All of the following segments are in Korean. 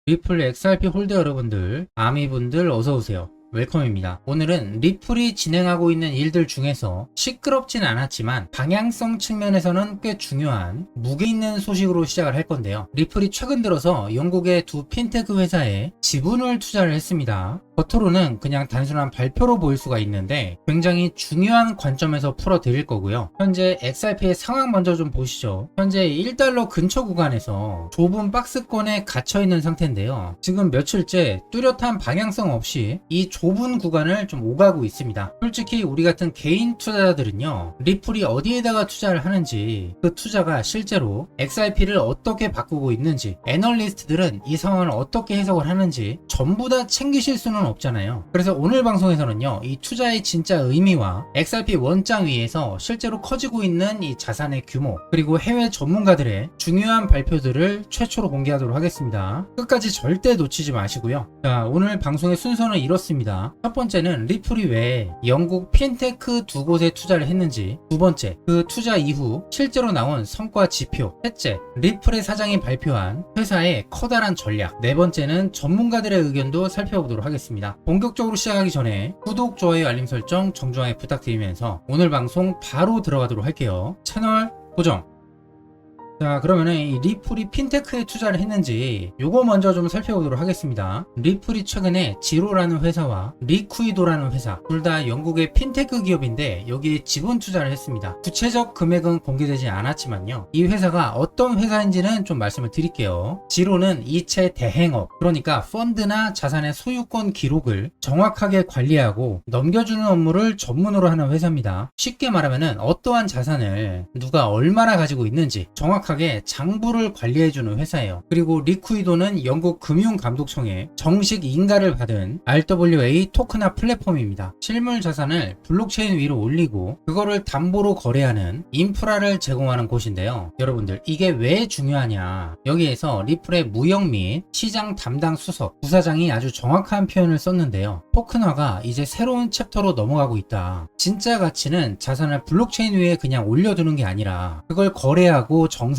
리플 XRP 홀더 여러분들, 아미분들 어서오세요. 웰컴입니다. 오늘은 리플이 진행하고 있는 일들 중에서 시끄럽진 않았지만 방향성 측면에서는 꽤 중요한 무게 있는 소식으로 시작을 할 건데요. 리플이 최근 들어서 영국의 두 핀테크 회사에 지분을 투자를 했습니다. 겉으로는 그냥 단순한 발표로 보일 수가 있는데 굉장히 중요한 관점에서 풀어드릴 거고요. 현재 XRP의 상황 먼저 좀 보시죠. 현재 1달러 근처 구간에서 좁은 박스권에 갇혀있는 상태인데요. 지금 며칠째 뚜렷한 방향성 없이 이 좁은 구간을 좀 오가고 있습니다. 솔직히 우리 같은 개인 투자자들은요, 리플이 어디에다가 투자를 하는지, 그 투자가 실제로 XRP를 어떻게 바꾸고 있는지, 애널리스트들은 이 상황을 어떻게 해석을 하는지 전부 다 챙기실 수는 없잖아요. 그래서 오늘 방송에서는요, 이 투자의 진짜 의미와 XRP 원장 위에서 실제로 커지고 있는 이 자산의 규모, 그리고 해외 전문가들의 중요한 발표들을 최초로 공개하도록 하겠습니다. 끝까지 절대 놓치지 마시고요. 자, 오늘 방송의 순서는 이렇습니다. 첫 번째는 리플이 왜 영국 핀테크 두 곳에 투자를 했는지, 두 번째, 그 투자 이후 실제로 나온 성과 지표, 셋째, 리플의 사장이 발표한 회사의 커다란 전략, 네 번째는 전문가들의 의견도 살펴보도록 하겠습니다. 본격적으로 시작하기 전에 구독, 좋아요, 알림 설정 정중하게 부탁드리면서 오늘 방송 바로 들어가도록 할게요. 채널 고정. 자, 그러면은 이 리플이 핀테크에 투자를 했는지 요거 먼저 좀 살펴보도록 하겠습니다. 리플이 최근에 지로라는 회사와 리퀴도라는 회사, 둘 다 영국의 핀테크 기업인데 여기에 지분 투자를 했습니다. 구체적 금액은 공개되지 않았지만요, 이 회사가 어떤 회사인지는 좀 말씀을 드릴게요. 지로는 이체 대행업, 그러니까 펀드나 자산의 소유권 기록을 정확하게 관리하고 넘겨주는 업무를 전문으로 하는 회사입니다. 쉽게 말하면은 어떠한 자산을 누가 얼마나 가지고 있는지 정확하게 장부를 관리해주는 회사예요. 그리고 리퀴도는 영국 금융감독청에 정식 인가를 받은 RWA 토큰화 플랫폼입니다. 실물 자산을 블록체인 위로 올리고 그거를 담보로 거래하는 인프라를 제공하는 곳인데요. 여러분들, 이게 왜 중요하냐, 여기에서 리플의 무역 및 시장 담당 수석 부사장이 아주 정확한 표현을 썼는데요. 토큰화가 이제 새로운 챕터로 넘어가고 있다. 진짜 가치는 자산을 블록체인 위에 그냥 올려두는 게 아니라 그걸 거래하고 정산하고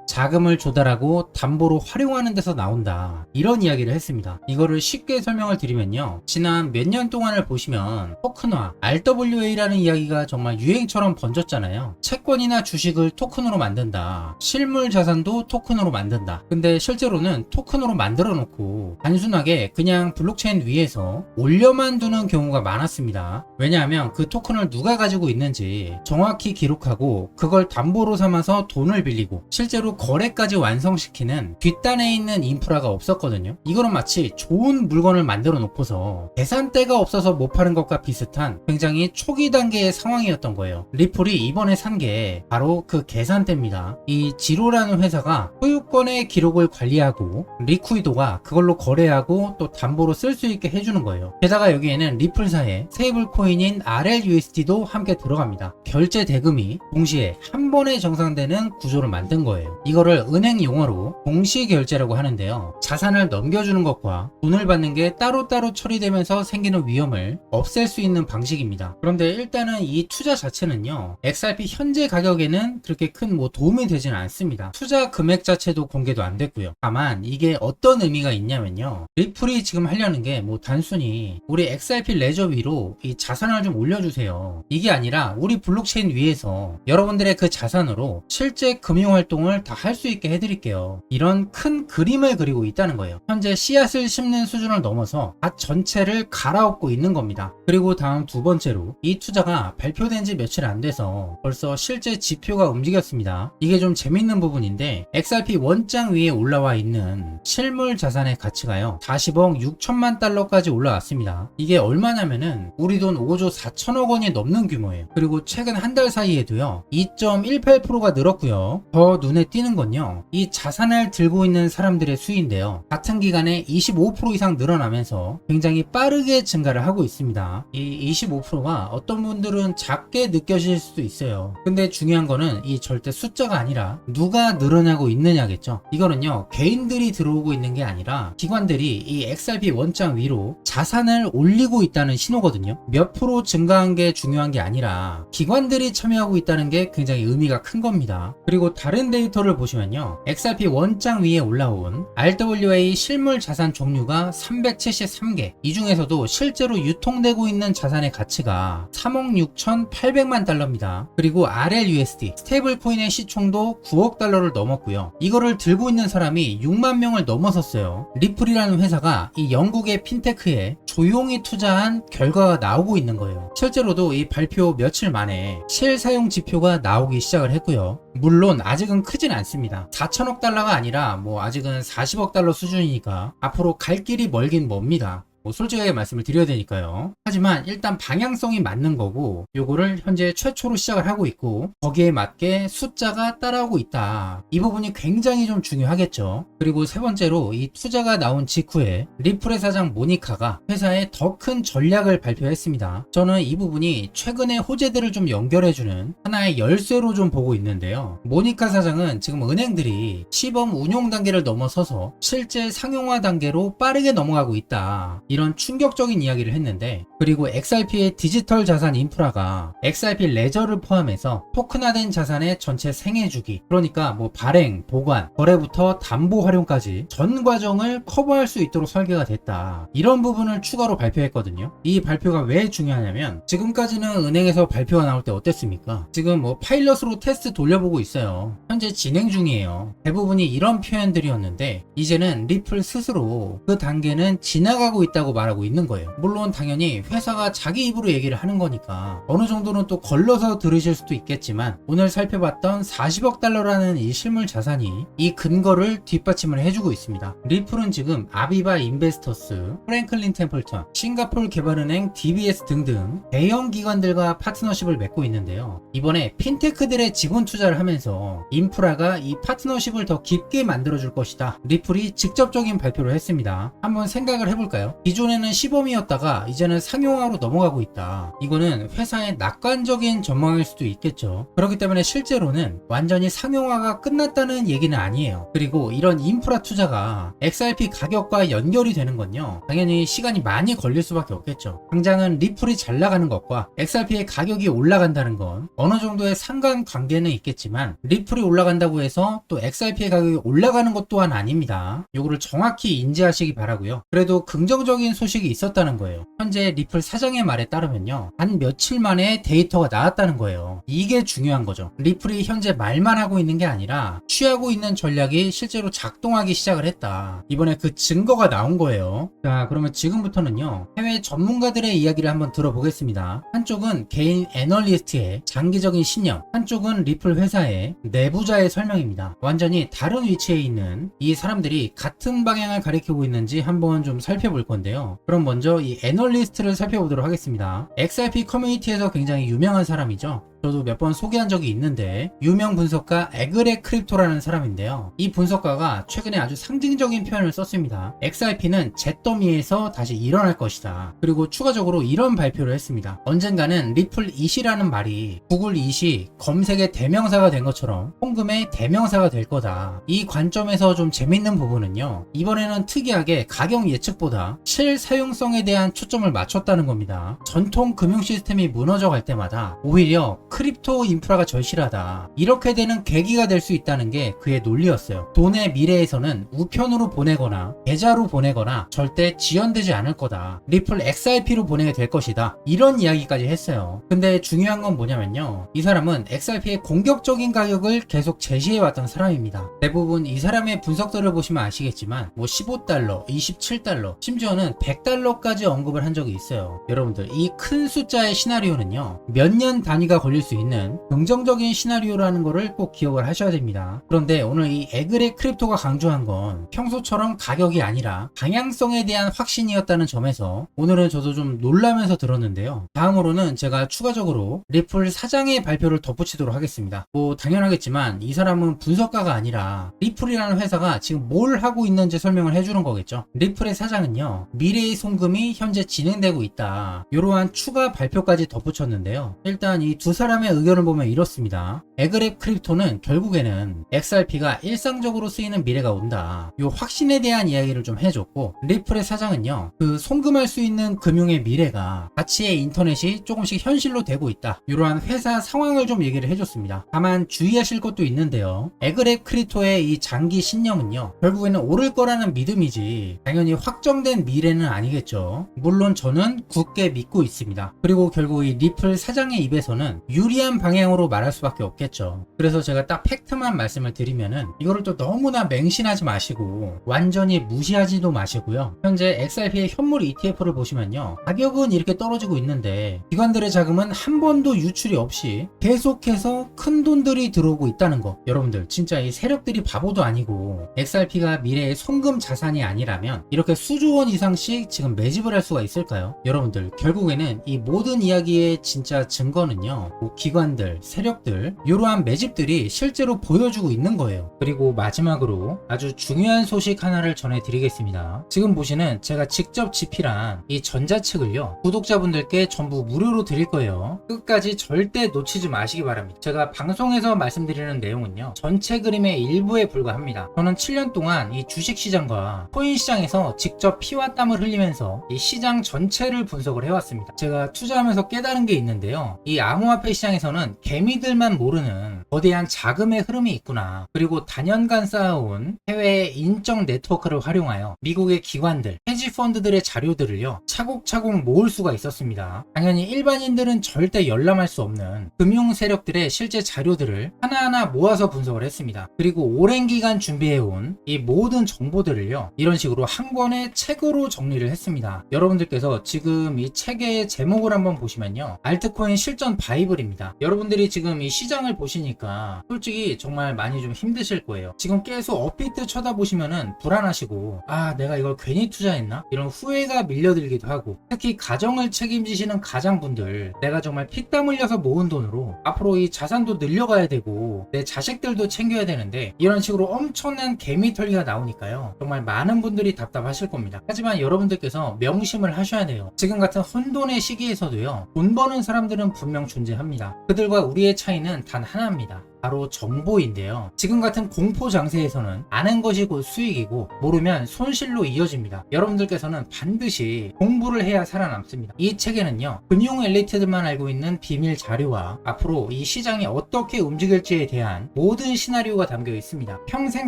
자금을 조달하고 담보로 활용하는 데서 나온다, 이런 이야기를 했습니다. 이거를 쉽게 설명을 드리면요, 지난 몇 년 동안을 보시면 토큰화, RWA라는 이야기가 정말 유행처럼 번졌잖아요. 채권이나 주식을 토큰으로 만든다, 실물 자산도 토큰으로 만든다. 근데 실제로는 토큰으로 만들어 놓고 단순하게 그냥 블록체인 위에서 올려만 두는 경우가 많았습니다. 왜냐하면 그 토큰을 누가 가지고 있는지 정확히 기록하고 그걸 담보로 삼아서 돈을 빌리고 실제로 거래까지 완성시키는 뒷단에 있는 인프라가 없었거든요. 이거는 마치 좋은 물건을 만들어 놓고서 계산대가 없어서 못 파는 것과 비슷한 굉장히 초기 단계의 상황이었던 거예요. 리플이 이번에 산 게 바로 그 계산대입니다. 이 지로라는 회사가 소유권의 기록을 관리하고 리퀴도가 그걸로 거래하고 또 담보로 쓸 수 있게 해주는 거예요. 게다가 여기에는 리플사의 스테이블 코인인 RLUSD도 함께 들어갑니다. 결제 대금이 동시에 한 번에 정상되는 구조를 만든 거예요. 이거를 은행 용어로 동시 결제라고 하는데요, 자산을 넘겨주는 것과 돈을 받는 게 따로따로 처리되면서 생기는 위험을 없앨 수 있는 방식입니다. 그런데 일단은 이 투자 자체는요, XRP 현재 가격에는 그렇게 큰 도움이 되지는 않습니다. 투자 금액 자체도 공개도 안 됐고요. 다만 이게 어떤 의미가 있냐면요, 리플이 지금 하려는 게 단순히 우리 XRP 레저 위로 이 자산을 좀 올려주세요, 이게 아니라 우리 블록체인 위에서 여러분들의 그 자산으로 실제 금융활동을 다 할 수 있게 해드릴게요, 이런 큰 그림을 그리고 있다는 거예요. 현재 씨앗을 심는 수준을 넘어서 밭 전체를 갈아엎고 있는 겁니다. 그리고 다음 두 번째로, 이 투자가 발표된 지 며칠 안 돼서 벌써 실제 지표가 움직였습니다. 이게 좀 재밌는 부분인데, XRP 원장 위에 올라와 있는 실물 자산의 가치가요, 40억 6천만 달러까지 올라왔습니다. 이게 얼마냐면은 우리 돈 5조 4천억 원이 넘는 규모예요. 그리고 최근 한 달 사이에도요 2.18%가 늘었고요. 더 눈에 띄는 건요, 이 자산을 들고 있는 사람들의 수인데요, 같은 기간에 25% 이상 늘어나면서 굉장히 빠르게 증가를 하고 있습니다. 이 25%가 어떤 분들은 작게 느껴질 수도 있어요. 근데 중요한 거는 이 절대 숫자가 아니라 누가 늘어나고 있느냐겠죠. 이거는요, 개인들이 들어오고 있는 게 아니라 기관들이 이 XRP 원장 위로 자산을 올리고 있다는 신호거든요. 몇 프로 증가한 게 중요한 게 아니라 기관들이 참여하고 있다는 게 굉장히 의미가 큰 겁니다. 그리고 다른 다른 데이터를 보시면요. XRP 원장 위에 올라온 RWA 실물 자산 종류가 373개. 이 중에서도 실제로 유통되고 있는 자산의 가치가 3억 6,800만 달러입니다. 그리고 RLUSD 스테이블 코인의 시총도 9억 달러를 넘었고요. 이거를 들고 있는 사람이 6만 명을 넘어섰어요. 리플이라는 회사가 이 영국의 핀테크에 조용히 투자한 결과가 나오고 있는 거예요. 실제로도 이 발표 며칠 만에 실사용 지표가 나오기 시작을 했고요. 물론 아직은 크진 않습니다. 4천억 달러가 아니라 아직은 40억 달러 수준이니까 앞으로 갈 길이 멀긴 멉니다. 솔직하게 말씀을 드려야 되니까요. 하지만 일단 방향성이 맞는 거고 요거를 현재 최초로 시작을 하고 있고 거기에 맞게 숫자가 따라오고 있다. 이 부분이 굉장히 좀 중요하겠죠. 그리고 세 번째로 이 투자가 나온 직후에 리플의 사장 모니카가 회사의 더 큰 전략을 발표했습니다. 저는 이 부분이 최근의 호재들을 좀 연결해주는 하나의 열쇠로 좀 보고 있는데요. 모니카 사장은 지금 은행들이 시범 운용 단계를 넘어서서 실제 상용화 단계로 빠르게 넘어가고 있다. 이런 충격적인 이야기를 했는데, 그리고 XRP의 디지털 자산 인프라가 XRP 레저를 포함해서 토큰화된 자산의 전체 생애 주기, 그러니까 발행, 보관, 거래부터 담보 활용까지 전 과정을 커버할 수 있도록 설계가 됐다. 이런 부분을 추가로 발표했거든요. 이 발표가 왜 중요하냐면 지금까지는 은행에서 발표가 나올 때 어땠습니까? 지금 파일럿으로 테스트 돌려보고 있어요. 현재 진행 중이에요. 대부분이 이런 표현들이었는데 이제는 리플 스스로 그 단계는 지나가고 있다고 말하고 있는 거예요. 물론 당연히 회사가 자기 입으로 얘기를 하는 거니까 어느 정도는 또 걸러서 들으실 수도 있겠지만 오늘 살펴봤던 40억 달러라는 이 실물 자산이 이 근거를 뒷받침을 해주고 있습니다. 리플은 지금 아비바 인베스터스, 프랭클린 템플턴, 싱가포르 개발은행 DBS 등등 대형 기관들과 파트너십을 맺고 있는데요. 이번에 핀테크들의 지분 투자를 하면서 인프라가 이 파트너십을 더 깊게 만들어줄 것이다. 리플이 직접적인 발표를 했습니다. 한번 생각을 해볼까요? 기존에는 시범이었다가 이제는 상용화로 넘어가고 있다. 이거는 회사의 낙관적인 전망일 수도 있겠죠. 그렇기 때문에 실제로는 완전히 상용화가 끝났다는 얘기는 아니에요. 그리고 이런 인프라 투자가 XRP 가격과 연결이 되는 건요, 당연히 시간이 많이 걸릴 수밖에 없겠죠. 당장은 리플이 잘 나가는 것과 XRP의 가격이 올라간다는 건 어느 정도의 상관관계는 있겠지만 리플이 올라간다고 해서 또 XRP의 가격이 올라가는 것 또한 아닙니다. 요거를 정확히 인지하시기 바라고요. 그래도 긍정적인 소식이 있었다는 거예요. 현재 리플 사장의 말에 따르면요, 한 며칠 만에 데이터가 나왔다는 거예요. 이게 중요한 거죠. 리플이 현재 말만 하고 있는 게 아니라 취하고 있는 전략이 실제로 작동하기 시작을 했다. 이번에 그 증거가 나온 거예요. 자, 그러면 지금부터는요, 해외 전문가들의 이야기를 한번 들어보겠습니다. 한쪽은 개인 애널리스트의 장기적인 신념, 한쪽은 리플 회사의 내부자의 설명입니다. 완전히 다른 위치에 있는 이 사람들이 같은 방향을 가리키고 있는지 한번 좀 살펴볼 건데요. 그럼 먼저 이 애널리스트를 살펴보도록 하겠습니다. XRP 커뮤니티에서 굉장히 유명한 사람이죠. 저도 몇 번 소개한 적이 있는데 유명 분석가 에그레 크립토라는 사람인데요. 이 분석가가 최근에 아주 상징적인 표현을 썼습니다. XRP는 잿더미에서 다시 일어날 것이다. 그리고 추가적으로 이런 발표를 했습니다. 언젠가는 리플 이시라는 말이 구글 이시 검색의 대명사가 된 것처럼 홍금의 대명사가 될 거다. 이 관점에서 좀 재밌는 부분은요, 이번에는 특이하게 가격 예측보다 실사용성에 대한 초점을 맞췄다는 겁니다. 전통 금융 시스템이 무너져 갈 때마다 오히려 크립토 인프라가 절실하다, 이렇게 되는 계기가 될 수 있다는 게 그의 논리였어요. 돈의 미래에서는 우편으로 보내거나 계좌로 보내거나 절대 지연되지 않을 거다. 리플 XRP로 보내게 될 것이다. 이런 이야기까지 했어요. 근데 중요한 건 뭐냐면요, 이 사람은 XRP의 공격적인 가격을 계속 제시해왔던 사람입니다. 대부분 이 사람의 분석들을 보시면 아시겠지만 15달러, 27달러, 심지어는 100달러까지 언급을 한 적이 있어요. 여러분들, 이 큰 숫자의 시나리오는요, 몇 년 단위가 걸릴 수 있는 긍정적인 시나리오라는 거를 꼭 기억을 하셔야 됩니다. 그런데 오늘 이 에그레 크립토가 강조한 건 평소처럼 가격이 아니라 방향성에 대한 확신이었다는 점에서 오늘은 저도 좀 놀라면서 들었는데요. 다음으로는 제가 추가적으로 리플 사장의 발표를 덧붙이도록 하겠습니다. 당연하겠지만 이 사람은 분석가가 아니라 리플이라는 회사가 지금 뭘 하고 있는지 설명을 해주는 거겠죠. 리플의 사장은요, 미래의 송금이 현재 진행되고 있다, 이러한 추가 발표까지 덧붙였는데요. 일단 이 두 사람의 의견을 보면 이렇습니다. 에그랩 크립토는 결국에는 XRP가 일상적으로 쓰이는 미래가 온다. 요 확신에 대한 이야기를 좀 해줬고, 리플의 사장은요, 그 송금할 수 있는 금융의 미래가 가치의 인터넷이 조금씩 현실로 되고 있다. 이러한 회사 상황을 좀 얘기를 해줬습니다. 다만 주의하실 것도 있는데요. 에그랩 크립토의 이 장기 신념은요, 결국에는 오를 거라는 믿음이지 당연히 확정된 미래는 아니겠죠. 물론 저는 굳게 믿고 있습니다. 그리고 결국 이 리플 사장의 입에서는 유리한 방향으로 말할 수밖에 없겠죠. 그래서 제가 딱 팩트만 말씀을 드리면은 이거를 또 너무나 맹신하지 마시고 완전히 무시하지도 마시고요. 현재 XRP의 현물 ETF를 보시면요, 가격은 이렇게 떨어지고 있는데 기관들의 자금은 한 번도 유출이 없이 계속해서 큰 돈들이 들어오고 있다는 거. 여러분들 진짜 이 세력들이 바보도 아니고 XRP가 미래의 송금 자산이 아니라면 이렇게 수조 원 이상씩 지금 매집을 할 수가 있을까요? 여러분들 결국에는 이 모든 이야기의 진짜 증거는요, 뭐 기관들, 세력들 이러한 매집들이 실제로 보여주고 있는 거예요. 그리고 마지막으로 아주 중요한 소식 하나를 전해드리겠습니다. 지금 보시는 제가 직접 집필한 이 전자책을요, 구독자분들께 전부 무료로 드릴 거예요. 끝까지 절대 놓치지 마시기 바랍니다. 제가 방송에서 말씀드리는 내용은요, 전체 그림의 일부에 불과합니다. 저는 7년 동안 이 주식시장과 코인시장에서 직접 피와 땀을 흘리면서 이 시장 전체를 분석을 해왔습니다. 제가 투자하면서 깨달은 게 있는데요, 이 암호화폐 시장에서는 개미들만 모르는 거대한 자금의 흐름이 있구나. 그리고 단연간 쌓아온 해외의 인적 네트워크를 활용하여 미국의 기관들, 헤지펀드들의 자료들을요, 차곡차곡 모을 수가 있었습니다. 당연히 일반인들은 절대 열람할 수 없는 금융 세력들의 실제 자료들을 하나하나 모아서 분석을 했습니다. 그리고 오랜 기간 준비해온 이 모든 정보들을요, 이런 식으로 한 권의 책으로 정리를 했습니다. 여러분들께서 지금 이 책의 제목을 한번 보시면요, 알트코인 실전 바이블입니다. 여러분들이 지금 이 시장을 보시니까 솔직히 정말 많이 좀 힘드실 거예요. 지금 계속 업비트 쳐다보시면은 불안하시고, 아 내가 이걸 괜히 투자했나? 이런 후회가 밀려들기도 하고, 특히 가정을 책임지시는 가장분들, 내가 정말 피땀 흘려서 모은 돈으로 앞으로 이 자산도 늘려가야 되고 내 자식들도 챙겨야 되는데 이런 식으로 엄청난 개미털기가 나오니까요, 정말 많은 분들이 답답하실 겁니다. 하지만 여러분들께서 명심을 하셔야 돼요. 지금 같은 혼돈의 시기에서도요, 돈 버는 사람들은 분명 존재합니다. 그들과 우리의 차이는 단 하나입니다. 바로 정보인데요. 지금 같은 공포 장세에서는 아는 것이 곧 수익이고 모르면 손실로 이어집니다. 여러분들께서는 반드시 공부를 해야 살아남습니다. 이 책에는요, 금융 엘리트들만 알고 있는 비밀 자료와 앞으로 이 시장이 어떻게 움직일지에 대한 모든 시나리오가 담겨 있습니다. 평생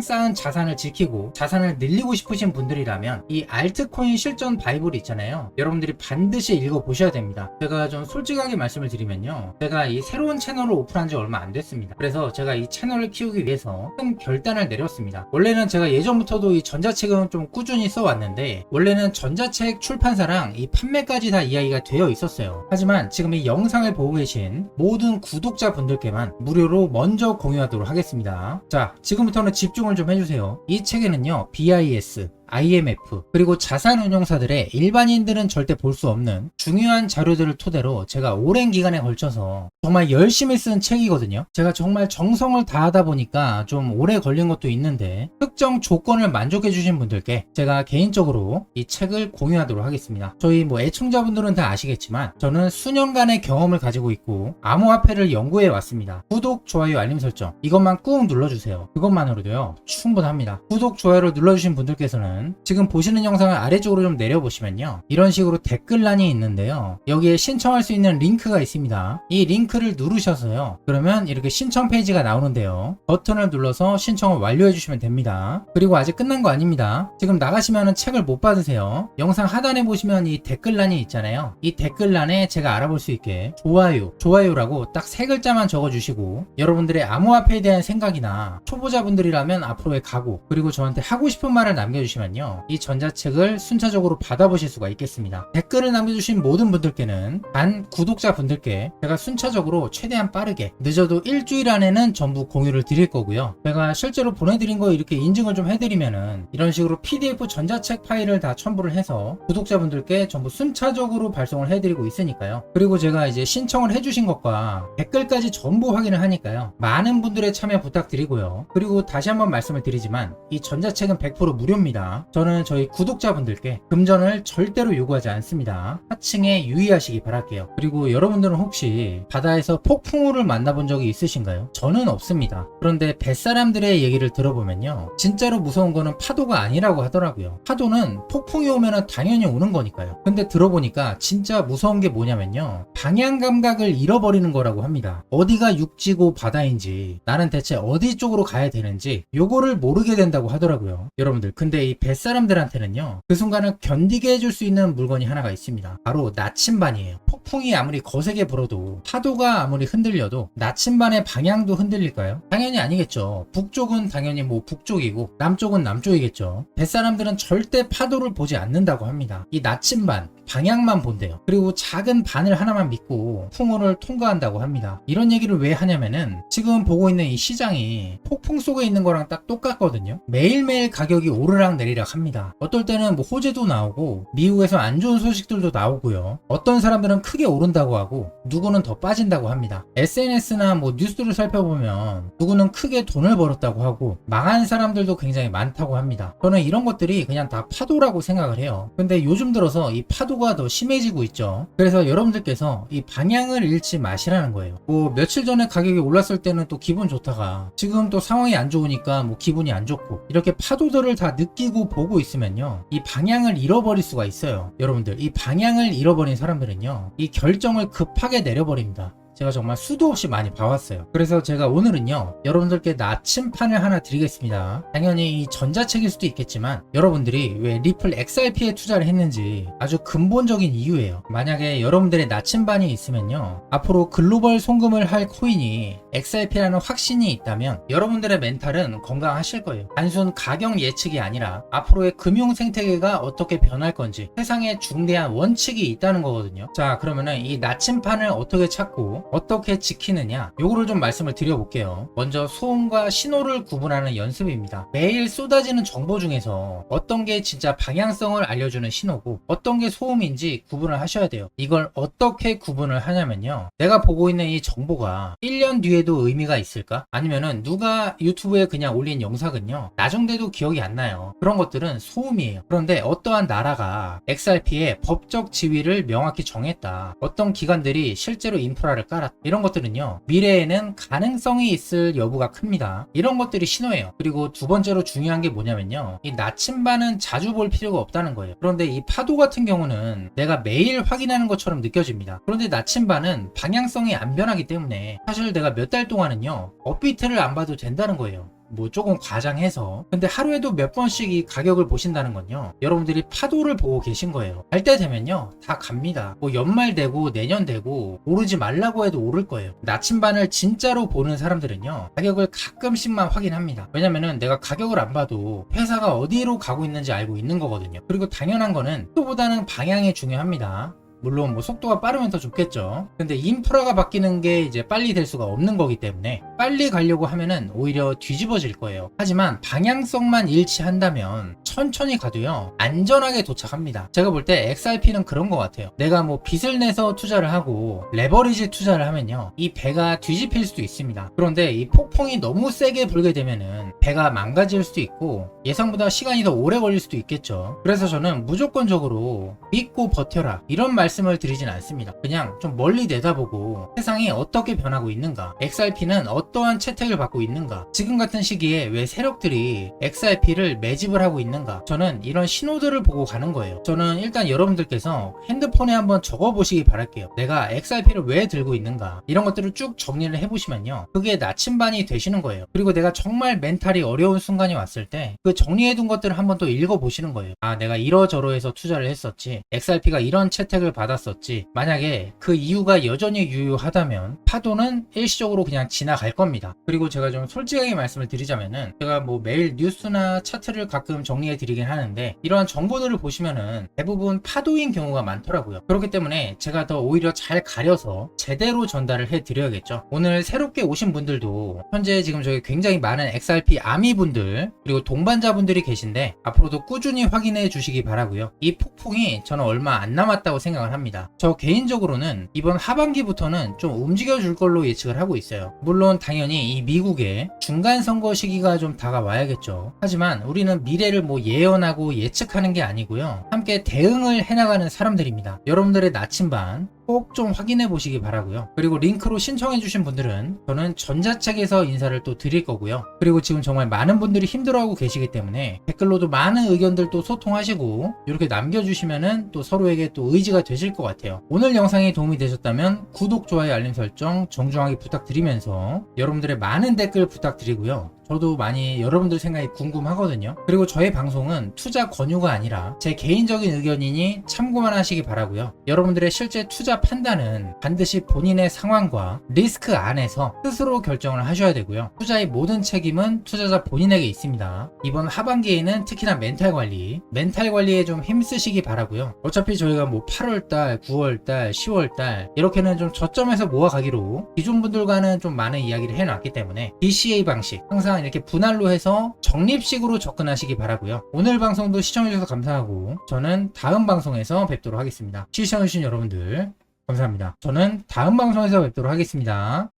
쌓은 자산을 지키고 자산을 늘리고 싶으신 분들이라면 이 알트코인 실전 바이블 있잖아요, 여러분들이 반드시 읽어보셔야 됩니다. 제가 좀 솔직하게 말씀을 드리면요, 제가 이 새로운 채널을 오픈한 지 얼마 안 됐습니다. 그래서 제가 이 채널을 키우기 위해서 큰 결단을 내렸습니다. 원래는 제가 예전부터도 이 전자책은 좀 꾸준히 써왔는데, 원래는 전자책 출판사랑 이 판매까지 다 이야기가 되어 있었어요. 하지만 지금 이 영상을 보고 계신 모든 구독자분들께만 무료로 먼저 공유하도록 하겠습니다. 자, 지금부터는 집중을 좀 해주세요. 이 책에는요, BIS, IMF 그리고 자산운용사들의 일반인들은 절대 볼 수 없는 중요한 자료들을 토대로 제가 오랜 기간에 걸쳐서 정말 열심히 쓴 책이거든요. 제가 정말 정성을 다하다 보니까 좀 오래 걸린 것도 있는데, 특정 조건을 만족해 주신 분들께 제가 개인적으로 이 책을 공유하도록 하겠습니다. 저희 뭐 애청자분들은 다 아시겠지만 저는 수년간의 경험을 가지고 있고 암호화폐를 연구해 왔습니다. 구독, 좋아요, 알림 설정 이것만 꾹 눌러주세요. 그것만으로도요 충분합니다. 구독, 좋아요를 눌러주신 분들께서는 지금 보시는 영상을 아래쪽으로 좀 내려보시면요, 이런 식으로 댓글란이 있는데요, 여기에 신청할 수 있는 링크가 있습니다. 이 링크를 누르셔서요, 그러면 이렇게 신청 페이지가 나오는데요, 버튼을 눌러서 신청을 완료해 주시면 됩니다. 그리고 아직 끝난 거 아닙니다. 지금 나가시면 책을 못 받으세요. 영상 하단에 보시면 이 댓글란이 있잖아요. 이 댓글란에 제가 알아볼 수 있게 좋아요라고 딱 3글자만 적어주시고, 여러분들의 암호화폐에 대한 생각이나 초보자분들이라면 앞으로의 각오, 그리고 저한테 하고 싶은 말을 남겨주시면 이 전자책을 순차적으로 받아보실 수가 있겠습니다. 댓글을 남겨주신 모든 분들께는 단 구독자분들께 제가 순차적으로 최대한 빠르게, 늦어도 일주일 안에는 전부 공유를 드릴 거고요. 제가 실제로 보내드린 거 이렇게 인증을 좀 해드리면은 이런 식으로 PDF 전자책 파일을 다 첨부를 해서 구독자분들께 전부 순차적으로 발송을 해드리고 있으니까요. 그리고 제가 이제 신청을 해주신 것과 댓글까지 전부 확인을 하니까요, 많은 분들의 참여 부탁드리고요. 그리고 다시 한번 말씀을 드리지만 이 전자책은 100% 무료입니다. 있습니다. 저는 저희 구독자분들께 금전을 절대로 요구하지 않습니다. 하층에 유의하시기 바랄게요. 그리고 여러분들은 혹시 바다에서 폭풍우를 만나본 적이 있으신가요? 저는 없습니다. 그런데 뱃사람들의 얘기를 들어보면요, 진짜로 무서운 거는 파도가 아니라고 하더라고요. 파도는 폭풍이 오면 당연히 오는 거니까요. 근데 들어보니까 진짜 무서운 게 뭐냐면요, 방향 감각을 잃어버리는 거라고 합니다. 어디가 육지고 바다인지, 나는 대체 어디 쪽으로 가야 되는지 요거를 모르게 된다고 하더라고요. 여러분들, 근데 이 뱃사람들한테는요, 그 순간을 견디게 해줄 수 있는 물건이 하나가 있습니다. 바로 나침반이에요. 폭풍이 아무리 거세게 불어도, 파도가 아무리 흔들려도 나침반의 방향도 흔들릴까요? 당연히 아니겠죠. 북쪽은 당연히 뭐 북쪽이고 남쪽은 남쪽이겠죠. 뱃사람들은 절대 파도를 보지 않는다고 합니다. 이 나침반 방향만 본대요. 그리고 작은 바늘 하나만 믿고 풍우를 통과한다고 합니다. 이런 얘기를 왜 하냐면은 지금 보고 있는 이 시장이 폭풍 속에 있는 거랑 딱 똑같거든요. 매일매일 가격이 오르락 내리락 합니다. 어떨 때는 뭐 호재도 나오고 미국에서 안 좋은 소식들도 나오고요. 어떤 사람들은 크게 오른다고 하고 누구는 더 빠진다고 합니다. SNS나 뭐 뉴스를 살펴보면 누구는 크게 돈을 벌었다고 하고 망한 사람들도 굉장히 많다고 합니다. 저는 이런 것들이 그냥 다 파도라고 생각을 해요. 근데 요즘 들어서 이 파도가 더 심해지고 있죠. 그래서 여러분들께서 이 방향을 잃지 마시라는 거예요. 뭐 며칠 전에 가격이 올랐을 때는 또 기분 좋다가 지금 또 상황이 안 좋으니까 뭐 기분이 안 좋고, 이렇게 파도들을 다 느끼고 보고 있으면요, 이 방향을 잃어버릴 수가 있어요. 여러분들, 이 방향을 잃어버린 사람들은요, 이 결정을 급하게 내려버립니다. 제가 정말 수도 없이 많이 봐왔어요. 그래서 제가 오늘은요, 여러분들께 나침판을 하나 드리겠습니다. 당연히 이 전자책일 수도 있겠지만 여러분들이 왜 리플 XRP에 투자를 했는지 아주 근본적인 이유예요. 만약에 여러분들의 나침반이 있으면요, 앞으로 글로벌 송금을 할 코인이 XRP라는 확신이 있다면 여러분들의 멘탈은 건강하실 거예요. 단순 가격 예측이 아니라 앞으로의 금융 생태계가 어떻게 변할 건지 세상에 중대한 원칙이 있다는 거거든요. 자, 그러면은 이 나침판을 어떻게 찾고 어떻게 지키느냐, 요거를 좀 말씀을 드려볼게요. 먼저 소음과 신호를 구분하는 연습입니다. 매일 쏟아지는 정보 중에서 어떤 게 진짜 방향성을 알려주는 신호고 어떤 게 소음인지 구분을 하셔야 돼요. 이걸 어떻게 구분을 하냐면요, 내가 보고 있는 이 정보가 1년 뒤에도 의미가 있을까? 아니면은 누가 유튜브에 그냥 올린 영상은요, 나중돼도 기억이 안 나요. 그런 것들은 소음이에요. 그런데 어떠한 나라가 XRP의 법적 지위를 명확히 정했다, 어떤 기관들이 실제로 인프라를 깔았다, 이런 것들은요, 미래에는 가능성이 있을 여부가 큽니다. 이런 것들이 신호예요. 그리고 두 번째로 중요한 게 뭐냐면요, 이 나침반은 자주 볼 필요가 없다는 거예요. 그런데 이 파도 같은 경우는 내가 매일 확인하는 것처럼 느껴집니다. 그런데 나침반은 방향성이 안 변하기 때문에 사실 내가 몇 달 동안은요, 업비트를 안 봐도 된다는 거예요. 뭐 조금 과장해서. 근데 하루에도 몇 번씩 이 가격을 보신다는 건요, 여러분들이 파도를 보고 계신 거예요. 갈 때 되면요, 다 갑니다. 뭐 연말 되고 내년 되고 오르지 말라고 해도 오를 거예요. 나침반을 진짜로 보는 사람들은요, 가격을 가끔씩만 확인합니다. 왜냐면은 내가 가격을 안 봐도 회사가 어디로 가고 있는지 알고 있는 거거든요. 그리고 당연한 거는 속도보다는 방향이 중요합니다. 물론 뭐 속도가 빠르면 더 좋겠죠. 근데 인프라가 바뀌는 게 이제 빨리 될 수가 없는 거기 때문에 빨리 가려고 하면은 오히려 뒤집어질 거예요. 하지만 방향성만 일치한다면 천천히 가도요, 안전하게 도착합니다. 제가 볼 때 XRP는 그런 것 같아요. 내가 뭐 빚을 내서 투자를 하고 레버리지 투자를 하면요, 이 배가 뒤집힐 수도 있습니다. 그런데 이 폭풍이 너무 세게 불게 되면은 배가 망가질 수도 있고 예상보다 시간이 더 오래 걸릴 수도 있겠죠. 그래서 저는 무조건적으로 믿고 버텨라, 이런 말씀을 드리진 않습니다. 그냥 좀 멀리 내다보고 세상이 어떻게 변하고 있는가, XRP는 어떠한 채택을 받고 있는가, 지금 같은 시기에 왜 세력들이 XRP를 매집을 하고 있는가, 저는 이런 신호들을 보고 가는 거예요. 저는 일단 여러분들께서 핸드폰에 한번 적어보시기 바랄게요. 내가 XRP를 왜 들고 있는가, 이런 것들을 쭉 정리를 해보시면요, 그게 나침반이 되시는 거예요. 그리고 내가 정말 멘탈이 어려운 순간이 왔을 때 그 정리해둔 것들을 한번 또 읽어보시는 거예요. 아, 내가 이러저러해서 투자를 했었지, XRP가 이런 채택을 받았었지. 만약에 그 이유가 여전히 유효하다면 파도는 일시적으로 그냥 지나갈 겁니다. 그리고 제가 좀 솔직하게 말씀을 드리자면은, 제가 뭐 매일 뉴스나 차트를 가끔 정리해 드리긴 하는데 이러한 정보들을 보시면은 대부분 파도인 경우가 많더라고요. 그렇기 때문에 제가 더 오히려 잘 가려서 제대로 전달을 해 드려야겠죠. 오늘 새롭게 오신 분들도 현재 지금 저희 굉장히 많은 XRP 아미 분들 그리고 동반자분들이 계신데 앞으로도 꾸준히 확인해 주시기 바라고요. 이 폭풍이 저는 얼마 안 남았다고 생각을 예상을 합니다. 저 개인적으로는 이번 하반기부터는 좀 움직여줄 걸로 예측을 하고 있어요. 물론 당연히 이 미국의 중간 선거 시기가 좀 다가와야겠죠. 하지만 우리는 미래를 뭐 예언하고 예측하는 게 아니고요. 함께 대응을 해나가는 사람들입니다. 여러분들의 나침반 꼭 좀 확인해 보시기 바라고요. 그리고 링크로 신청해 주신 분들은 저는 전자책에서 인사를 또 드릴 거고요. 그리고 지금 정말 많은 분들이 힘들어하고 계시기 때문에 댓글로도 많은 의견들 또 소통하시고 이렇게 남겨주시면은 또 서로에게 또 의지가 되실 것 같아요. 오늘 영상이 도움이 되셨다면 구독, 좋아요, 알림 설정 정중하게 부탁드리면서 여러분들의 많은 댓글 부탁드리고요. 저도 많이 여러분들 생각이 궁금하거든요. 그리고 저의 방송은 투자 권유가 아니라 제 개인적인 의견이니 참고만 하시기 바라고요. 여러분들의 실제 투자 판단은 반드시 본인의 상황과 리스크 안에서 스스로 결정을 하셔야 되고요. 투자의 모든 책임은 투자자 본인에게 있습니다. 이번 하반기에는 특히나 멘탈 관리에 좀 힘쓰시기 바라고요. 어차피 저희가 뭐 8월달, 9월달, 10월달 이렇게는 좀 저점에서 모아가기로 기존 분들과는 좀 많은 이야기를 해놨기 때문에 DCA 방식 항상 이렇게 분할로 해서 적립식으로 접근하시기 바라고요. 오늘 방송도 시청해주셔서 감사하고 저는 다음 방송에서 뵙도록 하겠습니다. 시청해주신 여러분들 감사합니다. 저는 다음 방송에서 뵙도록 하겠습니다.